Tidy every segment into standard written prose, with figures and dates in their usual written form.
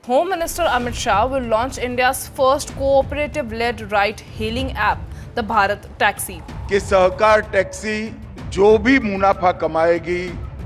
Home Minister Amit Shah will launch India's first cooperative-led ride-hailing app, the Bharat Taxi. कि सहकार taxi जो भी मुनाफा कमाएगी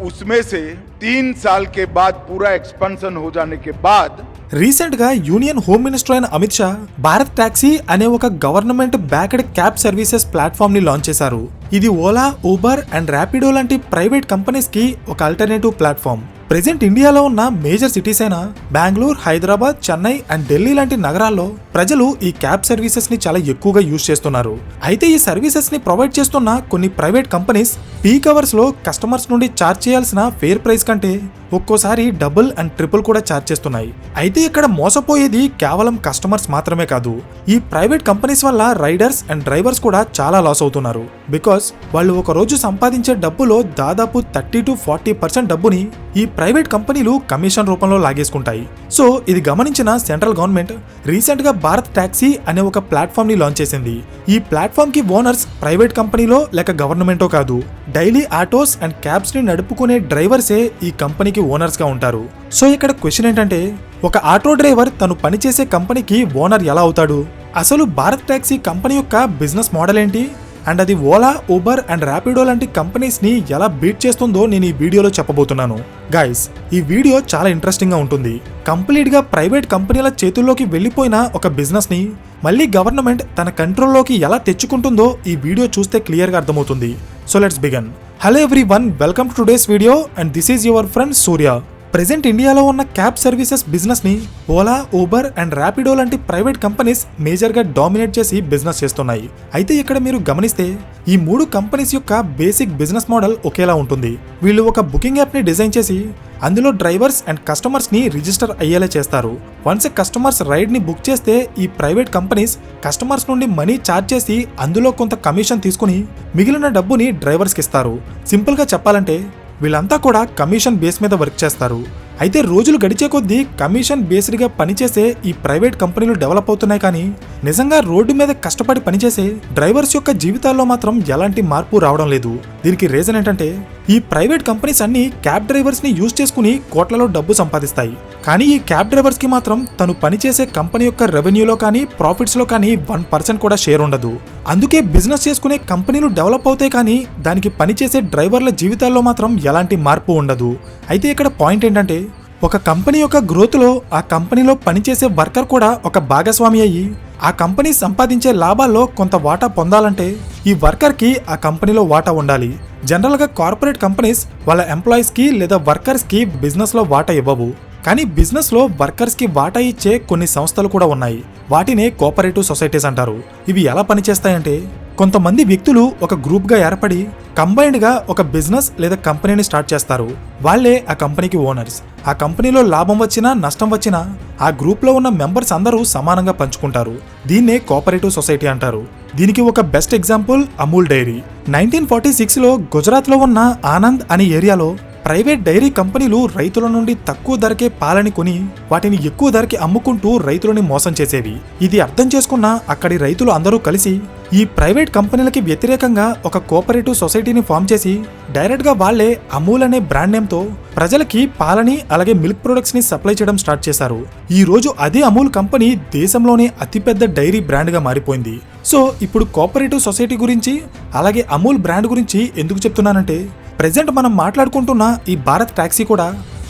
उसमें से 3 साल के बाद पूरा एक्सपेंशन हो जाने के बाद రీసెంట్ గా యూనియన్ హోమ్ మినిస్టర్ అయిన అమిత్ షా భారత్ టాక్సీ అనే ఒక government backed cab services platform ని లాంచ్ చేశారు. ఇది ఓలా, ఊబర్ అండ్ ర్యాపిడో లాంటి ప్రైవేట్ కంపెనీస్ కి ఒక ఆల్టర్నేటివ్ ప్లాట్ఫామ్. ప్రెజెంట్ ఇండియాలో ఉన్న మేజర్ సిటీస్ అయిన బెంగళూరు, హైదరాబాద్, చెన్నై అండ్ ఢిల్లీ లాంటి నగరాల్లో ప్రజలు ఈ క్యాబ్ సర్వీసెస్ ని చాలా ఎక్కువగా యూజ్ చేస్తున్నారు. అయితే ఈ సర్వీసెస్ ని ప్రొవైడ్ చేస్తున్న కొన్ని ప్రైవేట్ కంపెనీస్ పీక్ అవర్స్ లో కస్టమర్స్ నుండి ఛార్జ్ చేయాల్సిన ఫేర్ ప్రైస్ కంటే ఒక్కోసారి డబుల్ అండ్ ట్రిపుల్ కూడా ఛార్జ్ చేస్తున్నాయి. అయితే ఇక్కడ మోసపోయేది కేవలం కస్టమర్స్ మాత్రమే కాదు, ఈ ప్రైవేట్ కంపెనీస్ వల్ల రైడర్స్ అండ్ డ్రైవర్స్ కూడా చాలా లాస్ అవుతున్నారు. బికాస్ వాళ్ళు ఒక రోజు సంపాదించే డబ్బులో దాదాపు 30 to 40% డబ్బుని ఈ ప్రైవేట్ కంపెనీలు కమిషన్ రూపంలో లాగేసుకుంటాయి. సో ఇది గమనించిన సెంట్రల్ గవర్నమెంట్ రీసెంట్ గా భారత్ టాక్సీ అనే ఒక ప్లాట్ఫామ్ ని లాంచ్ చేసింది. ఈ ప్లాట్ఫామ్ కి ఓనర్స్ ప్రైవేట్ కంపెనీలో లేక గవర్నమెంటో కాదు, డైలీ ఆటోస్ అండ్ క్యాబ్స్ ని నడుపుకునే డ్రైవర్సే ఈ కంపెనీకి ఓనర్స్ గా ఉంటారు. సో ఇక్కడ క్వశ్చన్ ఏంటంటే, ఒక ఆటో డ్రైవర్ తను పనిచేసే కంపెనీకి ఓనర్ ఎలా అవుతాడు? అసలు భారత్ టాక్సీ కంపెనీ యొక్క బిజినెస్ మోడల్ ఏంటి? అండ్ అది ఓలా, ఊబర్ అండ్ ర్యాపిడో లాంటి కంపెనీస్ ని ఎలా బీట్ చేస్తుందో నేను ఈ వీడియోలో చెప్పబోతున్నాను. గైస్, ఈ వీడియో చాలా ఇంట్రెస్టింగ్ గా ఉంటుంది. కంప్లీట్ గా ప్రైవేట్ కంపెనీల చేతుల్లోకి వెళ్లిపోయిన ఒక బిజినెస్ ని మళ్ళీ గవర్నమెంట్ తన కంట్రోల్లోకి ఎలా తెచ్చుకుంటుందో ఈ వీడియో చూస్తే క్లియర్ గా అర్థమవుతుంది. So let's begin. Hello everyone, welcome to today's video and this is your friend Surya. Present ఇండియాలో ఉన్న క్యాబ్ సర్వీసెస్ బిజినెస్ ని ఓలా, ఊబర్ అండ్ ర్యాపిడో లాంటి ప్రైవేట్ కంపెనీస్ మేజర్ గా డామినేట్ చేసి బిజినెస్ చేస్తున్నాయి. అయితే ఇక్కడ మీరు గమనిస్తే ఈ 3 కంపెనీస్ యొక్క బేసిక్ బిజినెస్ మోడల్ ఒకేలా ఉంటుంది. వీళ్ళు ఒక బుకింగ్ యాప్ ని డిజైన్ చేసి అందులో డ్రైవర్స్ అండ్ కస్టమర్స్ ని రిజిస్టర్ అయ్యేలా చేస్తారు. వన్స్ కస్టమర్స్ రైడ్ ని బుక్ చేస్తే ఈ ప్రైవేట్ కంపెనీస్ కస్టమర్స్ నుండి మనీ ఛార్జ్ చేసి అందులో కొంత కమిషన్ తీసుకుని మిగిలిన డబ్బుని డ్రైవర్స్ కి ఇస్తారు. సింపుల్ గా చెప్పాలంటే వీళ్ళంతా కూడా కమిషన్ బేస్ మీద వర్క్ చేస్తారు. అయితే రోజులు గడిచే కొద్దీ కమిషన్ బేస్డ్ గా పనిచేసే ఈ ప్రైవేట్ కంపెనీలు డెవలప్ అవుతున్నాయి, కానీ నిజంగా రోడ్డు మీద కష్టపడి పనిచేసే డ్రైవర్స్ యొక్క జీవితాల్లో మాత్రం ఎలాంటి మార్పు రావడం లేదు. దీనికి రీజన్ ఏంటంటే, ఈ ప్రైవేట్ కంపెనీస్ అన్ని క్యాబ్ డ్రైవర్స్ ని యూజ్ చేసుకుని కోట్లలో డబ్బు సంపాదిస్తాయి. కానీ ఈ క్యాబ్ డ్రైవర్స్ కి మాత్రం తను పనిచేసే కంపెనీ యొక్క రెవెన్యూలో కానీ ప్రాఫిట్స్ లో కానీ 1% కూడా షేర్ ఉండదు. అందుకే బిజినెస్ చేసుకునే కంపెనీలు డెవలప్ అవుతాయి, కానీ దానికి పనిచేసే డ్రైవర్ల జీవితాల్లో మాత్రం ఎలాంటి మార్పు ఉండదు. అయితే ఇక్కడ పాయింట్ ఏంటంటే, ఒక కంపెనీ యొక్క గ్రోత్ లో ఆ కంపెనీలో పనిచేసే వర్కర్ కూడా ఒక భాగస్వామి అయ్యి ఆ కంపెనీ సంపాదించే లాభాల్లో కొంత వాటా పొందాలంటే ఈ వర్కర్ కి ఆ కంపెనీలో వాటా ఉండాలి. జనరల్ గా కార్పొరేట్ కంపెనీస్ వాళ్ళ ఎంప్లాయీస్ కి లేదా వర్కర్స్ కి బిజినెస్ లో వాటా ఇవ్వవు. కానీ బిజినెస్ లో వర్కర్స్ కి వాటా ఇచ్చే కొన్ని సంస్థలు కూడా ఉన్నాయి. వాటినే కోఆపరేటివ్ సొసైటీస్ అంటారు. ఇవి ఎలా పనిచేస్తాయంటే, కొంతమంది వ్యక్తులు ఒక గ్రూప్ గా ఏర్పడి కంబైన్డ్ గా ఒక బిజినెస్ లేదా కంపెనీని స్టార్ట్ చేస్తారు. వాళ్లే ఆ కంపెనీకి ఓనర్స్. ఆ కంపెనీలో లాభం వచ్చినా నష్టం వచ్చినా ఆ గ్రూప్ లో ఉన్న మెంబర్స్ అందరూ సమానంగా పంచుకుంటారు. దీన్నే కోఆపరేటివ్ సొసైటీ అంటారు. దీనికి ఒక బెస్ట్ ఎగ్జాంపుల్ అమూల్ డైరీ. 1946లో గుజరాత్ లో ఉన్న ఆనంద్ అనే ఏరియాలో ప్రైవేట్ డైరీ కంపెనీలు రైతుల నుండి తక్కువ ధరకే పాలని కొని వాటిని ఎక్కువ ధరకి అమ్ముకుంటూ రైతులని మోసం చేసేవి. ఇది అర్థం చేసుకున్న అక్కడి రైతులు అందరూ కలిసి ఈ ప్రైవేట్ కంపెనీలకి వ్యతిరేకంగా ఒక కోఆపరేటివ్ సొసైటీని ఫామ్ చేసి డైరెక్ట్ గా వాళ్లే అమూల్ అనే బ్రాండ్ నేమ్ తో ప్రజలకి పాలని అలాగే మిల్క్ ప్రొడక్ట్స్ ని సప్లై చేయడం స్టార్ట్ చేశారు. ఈ రోజు అదే అమూల్ కంపెనీ దేశంలోనే అతిపెద్ద డైరీ బ్రాండ్ గా మారిపోయింది. సో ఇప్పుడు కోఆపరేటివ్ సొసైటీ గురించి అలాగే అమూల్ బ్రాండ్ గురించి ఎందుకు చెప్తున్నానంటే, ప్రెజెంట్ మనం మాట్లాడుకుంటున్న ఈ భారత్ టాక్సీ కూడా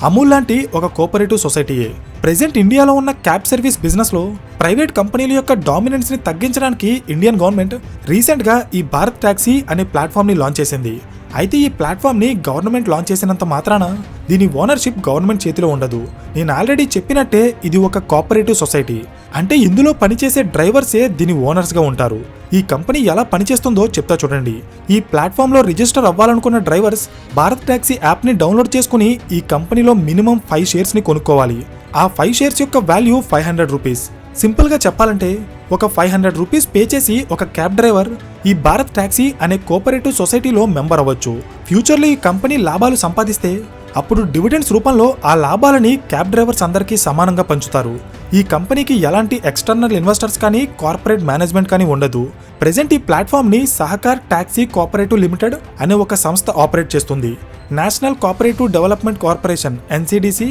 అమూల్ లాంటి ఒక కోఆపరేటివ్ సొసైటీయే. ప్రెజెంట్ ఇండియాలో ఉన్న క్యాబ్ సర్వీస్ బిజినెస్ లో ప్రైవేట్ కంపెనీల యొక్క డామినెన్స్ ని తగ్గించడానికి ఇండియన్ గవర్నమెంట్ రీసెంట్ గా ఈ భారత్ టాక్సీ అనే ప్లాట్ఫామ్ ని లాంచ్ చేసింది. అయితే ఈ ప్లాట్ఫామ్ ని గవర్నమెంట్ లాంచ్ చేసినంత మాత్రాన దీని ఓనర్షిప్ గవర్నమెంట్ చేతిలో ఉండదు. నేను ఆల్రెడీ చెప్పినట్టే ఇది ఒక కోఆపరేటివ్ సొసైటీ. అంటే ఇందులో పనిచేసే డ్రైవర్సే దీని ఓనర్స్ గా ఉంటారు. ఈ కంపెనీ ఎలా పనిచేస్తుందో చెప్తా చూడండి. ఈ ప్లాట్ఫామ్ లో రిజిస్టర్ అవ్వాలనుకున్న డ్రైవర్స్ భారత్ టాక్సీ యాప్ ని డౌన్లోడ్ చేసుకుని ఈ కంపెనీలో మినిమం 5 షేర్స్ ని కొనుక్కోవాలి. ఆ 5 షేర్స్ యొక్క వాల్యూ 500 రూపీస్. సింపుల్ గా చెప్పాలంటే ఒక 500 రూపీస్ పే చేసి ఒక క్యాబ్ డ్రైవర్ ఈ భారత్ టాక్సీ అనే కోఆపరేటివ్ సొసైటీలో మెంబర్ అవ్వచ్చు. ఫ్యూచర్లో ఈ కంపెనీ లాభాలు సంపాదిస్తే అప్పుడు డివిడెండ్స్ రూపంలో ఆ లాభాలని క్యాబ్ డ్రైవర్స్ అందరికీ సమానంగా పంచుతారు. ఈ కంపెనీకి ఎలాంటి ఎక్స్టర్నల్ ఇన్వెస్టర్స్ కానీ కార్పొరేట్ మేనేజ్మెంట్ కానీ ఉండదు. ప్రెజెంట్ ఈ ప్లాట్ఫామ్ ని సహకార్ టాక్సీ కోఆపరేటివ్ లిమిటెడ్ అనే ఒక సంస్థ ఆపరేట్ చేస్తుంది. National cooperative development corporation NCDC,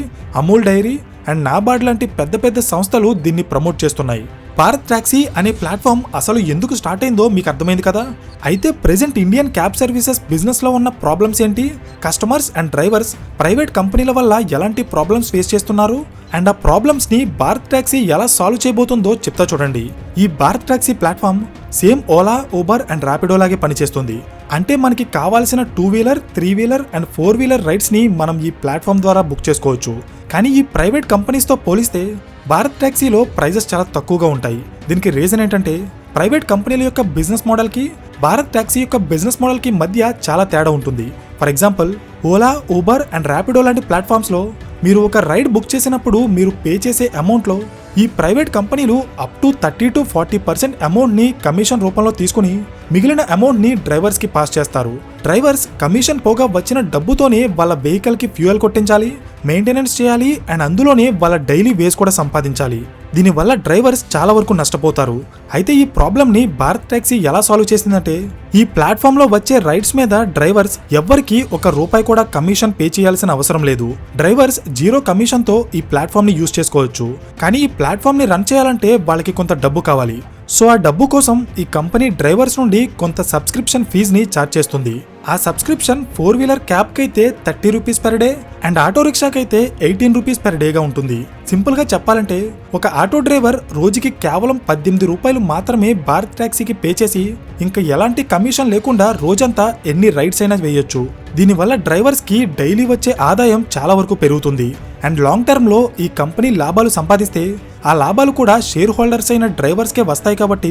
Amul dairy and NABARD లాంటి పెద్ద పెద్ద సంస్థలు దీన్ని ప్రమోట్ చేస్తున్నాయి. భారత్ టాక్సీ అనే ప్లాట్ఫామ్ అసలు ఎందుకు స్టార్ట్ అయిందో మీకు అర్థమైంది కదా. అయితే present Indian cab services business లో ఉన్న ప్రాబ్లమ్స్ ఏంటి, కస్టమర్స్ అండ్ డ్రైవర్స్ ప్రైవేట్ కంపెనీల వల్ల ఎలాంటి ప్రాబ్లమ్స్ ఫేస్ చేస్తున్నారు, అండ్ ఆ ప్రాబ్లమ్స్ ని భారత్ టాక్సీ ఎలా సాల్వ్ చేయబోతుందో చెప్తా చూడండి. ఈ Bharat taxi platform same Ola, Uber and Rapido లాగే పనిచేస్తుంది. అంటే మనకి కావాల్సిన 2 wheeler, 3 wheeler and 4 wheeler rides ని మనం ఈ ప్లాట్ఫామ్ ద్వారా బుక్ చేసుకోవచ్చు. కానీ ఈ ప్రైవేట్ కంపెనీస్ తో పోలిస్తే భారత్ టాక్సీలో ప్రైజెస్ చాలా తక్కువగా ఉంటాయి. దీనికి రీజన్ ఏంటంటే ప్రైవేట్ కంపెనీల యొక్క బిజినెస్ మోడల్ కి భారత్ టాక్సీ యొక్క బిజినెస్ మోడల్ కి మధ్య చాలా తేడా ఉంటుంది. For example, Ola, Uber and Rapido లాంటి ప్లాట్ఫామ్స్ లో మీరు ఒక రైడ్ బుక్ చేసినప్పుడు మీరు పే చేసే అమౌంట్ లో ఈ ప్రైవేట్ కంపెనీలు అప్ టు 30 to 40% అమౌంట్ ని కమిషన్ రూపంలో తీసుకుని మిగిలిన అమౌంట్ ని డ్రైవర్స్ కి పాస్ చేస్తారు. డ్రైవర్స్ కమిషన్ పోగా వచ్చిన డబ్బుతోనే వాళ్ళ వెహికల్ కి ఫ్యూయల్ కొట్టించాలి, మెయింటెనెన్స్ చేయాలి అండ్ అందులోనే వాళ్ళ డైలీ వేజ్ కూడా సంపాదించాలి. దీనివల్ల డ్రైవర్స్ చాలా వరకు నష్టపోతారు. అయితే ఈ ప్రాబ్లమ్ ని భారత్ టాక్సీ ఎలా సాల్వ్ చేసిందంటే ఈ ప్లాట్ఫామ్ లో వచ్చే రైడ్స్ మీద డ్రైవర్స్ ఎవ్వరికి ₹1 కూడా కమిషన్ పే చేయాల్సిన అవసరం లేదు. డ్రైవర్స్ 0 కమిషన్ తో ఈ ప్లాట్ఫామ్ ని యూజ్ చేసుకోవచ్చు. కానీ ఈ ప్లాట్ఫామ్ ని రన్ చేయాలంటే వాళ్ళకి కొంత డబ్బు కావాలి. సో ఆ డబ్బు కోసం ఈ కంపెనీ డ్రైవర్స్ నుండి కొంత సబ్స్క్రిప్షన్ ఫీజుని ఛార్జ్ చేస్తుంది. ఆ సబ్స్క్రిప్షన్ 4 వీలర్ క్యాబ్ కైతే ₹30 పర్ డే అండ్ ఆటో రిక్షాకైతే ₹18 పర్ డేగా ఉంటుంది. సింపుల్ గా చెప్పాలంటే ఒక ఆటో డ్రైవర్ రోజుకి కేవలం ₹18 మాత్రమే భారత్ టాక్సీకి పే చేసి ఇంకా ఎలాంటి కమిషన్ లేకుండా రోజంతా ఎన్ని రైడ్స్ అయినా వేయొచ్చు. దీనివల్ల డ్రైవర్స్ కి డైలీ వచ్చే ఆదాయం చాలా వరకు పెరుగుతుంది. అండ్ లాంగ్ టర్మ్ లో ఈ కంపెనీ లాభాలు సంపాదిస్తే ఆ లాభాలు కూడా షేర్ హోల్డర్స్ అయిన డ్రైవర్స్ కే వస్తాయి. కాబట్టి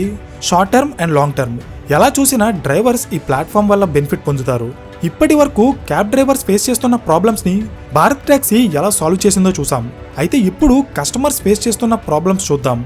short term and long term ఎలా చూసినా డ్రైవర్స్ ఈ ప్లాట్ఫామ్ వల్ల బెనిఫిట్ పొందుతారు. ఇప్పటి వరకు క్యాబ్ డ్రైవర్స్ ఫేస్ చేస్తున్న ప్రాబ్లమ్స్ ని భారత్ టాక్సీ ఎలా సాల్వ్ చేసిందో చూసాం. అయితే ఇప్పుడు కస్టమర్స్ ఫేస్ చేస్తున్న ప్రాబ్లమ్స్ చూద్దాం.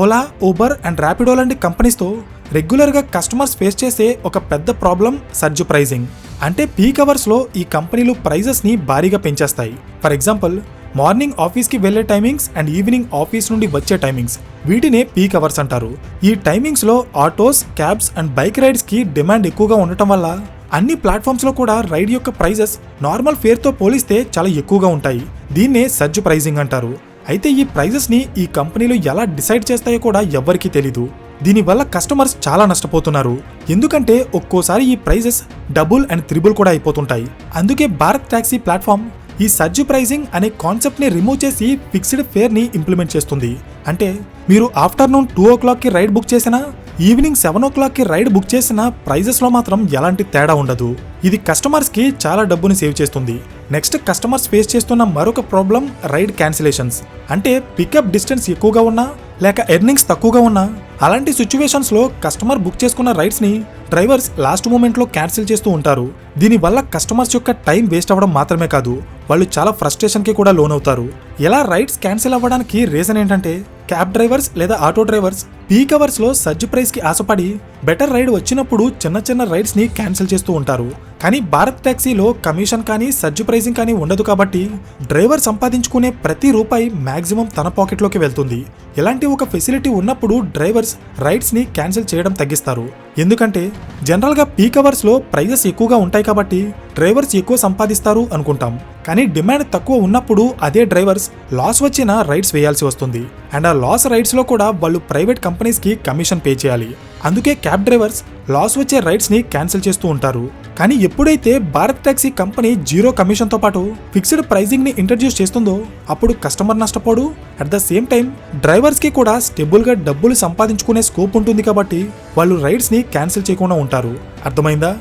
ఓలా, ఊబర్ అండ్ ర్యాపిడో లాంటి కంపెనీస్ తో రెగ్యులర్ గా కస్టమర్స్ ఫేస్ చేసే ఒక పెద్ద ప్రాబ్లం సర్జ్ ప్రైజింగ్. అంటే పీక్ అవర్స్ లో ఈ కంపెనీలు ప్రైజెస్ ని భారీగా పెంచేస్తాయి. ఫర్ ఎగ్జాంపుల్, మార్నింగ్ ఆఫీస్ కి వెళ్లే టైమింగ్స్ అండ్ ఈవినింగ్ ఆఫీస్ నుండి వచ్చే టైమింగ్స్, వీటినే పీక్ అవర్స్ అంటారు. ఈ టైమింగ్స్ లో autos, cabs and bike rides కి డిమాండ్ ఎక్కువగా ఉండటం వల్ల అన్ని ప్లాట్ఫామ్స్ లో కూడా రైడ్ యొక్క ప్రైజెస్ నార్మల్ ఫేర్ తో పోలిస్తే చాలా ఎక్కువగా ఉంటాయి. దీన్నే సర్జ్ ప్రైజింగ్ అంటారు. అయితే ఈ ప్రైజెస్ ని ఈ కంపెనీలు ఎలా డిసైడ్ చేస్తాయో కూడా ఎవ్వరికీ తెలీదు. దీనివల్ల కస్టమర్స్ చాలా నష్టపోతున్నారు. ఎందుకంటే ఒక్కోసారి ఈ ప్రైజెస్ డబుల్ అండ్ త్రిబుల్ కూడా అయిపోతుంటాయి. అందుకే భారత్ టాక్సీ ప్లాట్ఫామ్ ఈ సర్జ్ ప్రైజింగ్ అనే కాన్సెప్ట్ ని రిమూవ్ చేసి ఫిక్స్డ్ ఫేర్ ని ఇంప్లిమెంట్ చేస్తుంది. అంటే మీరు ఆఫ్టర్నూన్ 2 o'clock కి రైడ్ బుక్ చేసినా, ఈవినింగ్ 7 o'clock కి రైడ్ బుక్ చేసినా ప్రైజెస్ లో మాత్రం ఎలాంటి తేడా ఉండదు. ఇది కస్టమర్స్ కి చాలా డబ్బుని సేవ్ చేస్తుంది. నెక్స్ట్, కస్టమర్స్ ఫేస్ చేస్తున్న మరొక ప్రాబ్లం రైడ్ క్యాన్సిలేషన్స్. అంటే పికప్ డిస్టెన్స్ ఎక్కువగా ఉన్నా లేక ఎర్నింగ్స్ తక్కువగా ఉన్నా అలాంటి సిచ్యువేషన్స్ లో కస్టమర్ బుక్ చేసుకున్న రైడ్స్ ని డ్రైవర్స్ లాస్ట్ మూమెంట్ లో క్యాన్సిల్ చేస్తూ ఉంటారు. దీనివల్ల కస్టమర్స్ యొక్క టైం వేస్ట్ అవ్వడం మాత్రమే కాదు, వాళ్ళు చాలా ఫ్రస్ట్రేషన్ కి కూడా లోన్ అవుతారు. ఎలా రైడ్స్ క్యాన్సిల్ అవ్వడానికి రీజన్ ఏంటంటే క్యాబ్ డ్రైవర్స్ లేదా ఆటో డ్రైవర్స్ పీక్ అవర్స్ లో సర్జ్ ప్రైస్ కి ఆశపడి బెటర్ రైడ్ వచ్చినప్పుడు చిన్న చిన్న రైడ్స్ ని క్యాన్సిల్ చేస్తూ ఉంటారు. కానీ భారత్ టాక్సీలో కమిషన్ కానీ సర్జ్ ప్రైసింగ్ కానీ ఉండదు. కాబట్టి డ్రైవర్ సంపాదించుకునే ప్రతి రూపాయి మాక్సిమం తన పాకెట్ లోకి వెళ్తుంది. ఇలాంటి ఒక ఫెసిలిటీ ఉన్నప్పుడు డ్రైవర్స్ రైడ్స్ ని క్యాన్సిల్ చేయడం తగ్గిస్తారు. ఎందుకంటే జనరల్ గా పీక్ అవర్స్ లో ప్రైజెస్ ఎక్కువగా ఉంటాయి కాబట్టి డ్రైవర్స్ ఎక్కువ సంపాదిస్తారు అనుకుంటాం. కానీ డిమాండ్ తక్కువ ఉన్నప్పుడు అదే డ్రైవర్స్ లాస్ వచ్చిన రైడ్స్ వేయాల్సి వస్తుంది. అండ్ ఆ లాస్ రైడ్స్ లో కూడా వాళ్ళు ప్రైవేట్ కంపెనీస్ కి కమిషన్ పే చేయాలి. అందుకే క్యాబ్ డ్రైవర్స్ లాస్ వచ్చే రైడ్స్ ని క్యాన్సిల్ చేస్తూ ఉంటారు. కానీ ఎప్పుడైతే భారత్ టాక్సీ కంపెనీ 0 కమిషన్ తో పాటు ఫిక్స్డ్ ప్రైజింగ్ ని ఇంట్రడ్యూస్ చేస్తుందో అప్పుడు కస్టమర్ నష్టపోడు. At the same time drivers కి కూడా స్టేబుల్ గా డబ్బులు సంపాదించుకునే స్కోప్ ఉంటుంది. కాబట్టి వాళ్ళు రైడ్స్ ని క్యాన్సిల్ చేయకుండా ఉంటారు. అర్థమైందా?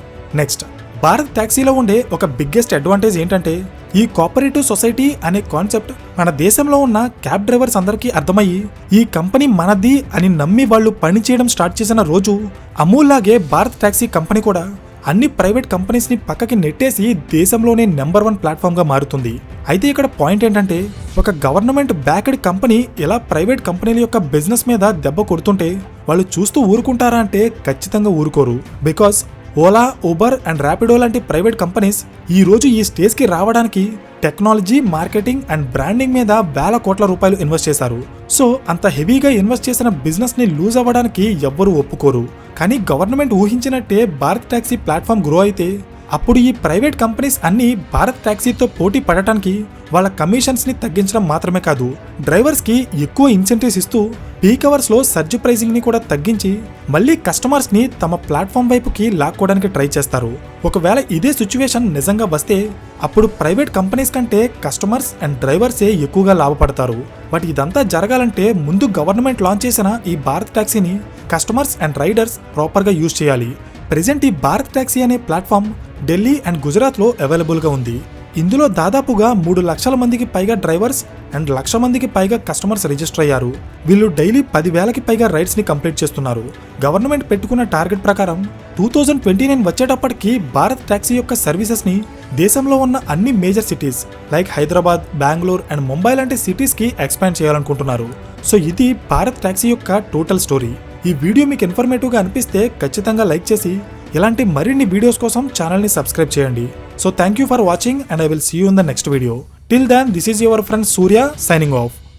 నెక్స్ట్, భారత్ టాక్సీలో ఉండే ఒక బిగ్గెస్ట్ అడ్వాంటేజ్ ఏంటంటే ఈ కోఆపరేటివ్ సొసైటీ అనే కాన్సెప్ట్ మన దేశంలో ఉన్న క్యాబ్ డ్రైవర్స్ అందరికీ అర్థమయ్యి ఈ కంపెనీ మనది అని నమ్మి వాళ్ళు పనిచేయడం స్టార్ట్ చేసిన రోజు అమూల్ లాగే భారత్ టాక్సీ కంపెనీ కూడా అన్ని ప్రైవేట్ కంపెనీస్ ని పక్కకి నెట్టేసి దేశంలోనే నెంబర్ 1 ప్లాట్ఫామ్ గా మారుతుంది. అయితే ఇక్కడ పాయింట్ ఏంటంటే ఒక గవర్నమెంట్ బ్యాక్డ్ కంపెనీ ఇలా ప్రైవేట్ కంపెనీల యొక్క బిజినెస్ మీద దెబ్బ కొడుతుంటే వాళ్ళు చూస్తూ ఊరుకుంటారా అంటే ఖచ్చితంగా ఊరుకోరు. Because Ola, Uber and Rapido లాంటి ప్రైవేట్ కంపెనీస్ ఈ రోజు ఈ స్టేజ్ కి రావడానికి టెక్నాలజీ, మార్కెటింగ్ అండ్ బ్రాండింగ్ మీద వేల కోట్ల రూపాయలు ఇన్వెస్ట్ చేశారు. సో అంత హెవీగా ఇన్వెస్ట్ చేసిన బిజినెస్ ని లూజ్ అవ్వడానికి ఎవ్వరూ ఒప్పుకోరు. కానీ గవర్నమెంట్ ఊహించినట్టే భారత్ టాక్సీ ప్లాట్ఫామ్ గ్రో అయితే అప్పుడు ఈ ప్రైవేట్ కంపెనీస్ అన్ని భారత్ టాక్సీతో పోటీ పడటానికి వాళ్ళ కమిషన్స్ ని తగ్గించడం మాత్రమే కాదు, డ్రైవర్స్ కి ఎక్కువ ఇన్సెంటివ్స్ ఇస్తూ పీక్ అవర్స్ లో సర్జ్ ప్రైసింగ్ ని కూడా తగ్గించి మళ్ళీ కస్టమర్స్ ని తమ ప్లాట్ఫామ్ వైపుకి లాక్కోవడానికి ట్రై చేస్తారు. ఒకవేళ ఇదే సిచ్యువేషన్ నిజంగా వస్తే అప్పుడు ప్రైవేట్ కంపెనీస్ కంటే కస్టమర్స్ అండ్ డ్రైవర్సే ఎక్కువగా లాభపడతారు. బట్ ఇదంతా జరగాలంటే ముందు గవర్నమెంట్ లాంచ్ చేసిన ఈ భారత్ టాక్సీని కస్టమర్స్ అండ్ రైడర్స్ ప్రాపర్ గా యూజ్ చేయాలి. ప్రెజెంట్ ఈ భారత్ టాక్సీ అనే ప్లాట్ఫామ్ ఢిల్లీ అండ్ గుజరాత్ లో అవైలబుల్ గా ఉంది. ఇందులో దాదాపుగా 3 లక్షల మందికి పైగా డ్రైవర్స్ అండ్ 1,00,000 మందికి పైగా కస్టమర్స్ రిజిస్టర్ అయ్యారు. వీళ్ళు డైలీ 10,000కి పైగా రైడ్స్ ని కంప్లీట్ చేస్తున్నారు. గవర్నమెంట్ పెట్టుకున్న టార్గెట్ ప్రకారం 2029 వచ్చేటప్పటికి భారత్ టాక్సీ యొక్క సర్వీసెస్ ని దేశంలో ఉన్న అన్ని major cities like Hyderabad, Bengaluru and Mumbai లాంటి సిటీస్ కి ఎక్స్పాండ్ చేయాలనుకుంటున్నారు. సో ఇది భారత్ టాక్సీ యొక్క టోటల్ స్టోరీ. ఈ వీడియో మీకు ఇన్ఫర్మేటివ్గా అనిపిస్తే ఖచ్చితంగా లైక్ చేసి ఇలాంటి మరిన్ని వీడియోస్ కోసం ఛానల్ని సబ్స్క్రైబ్ చేయండి. So thank you for watching and I will see you in the next video. Till then this is your friend Surya signing of.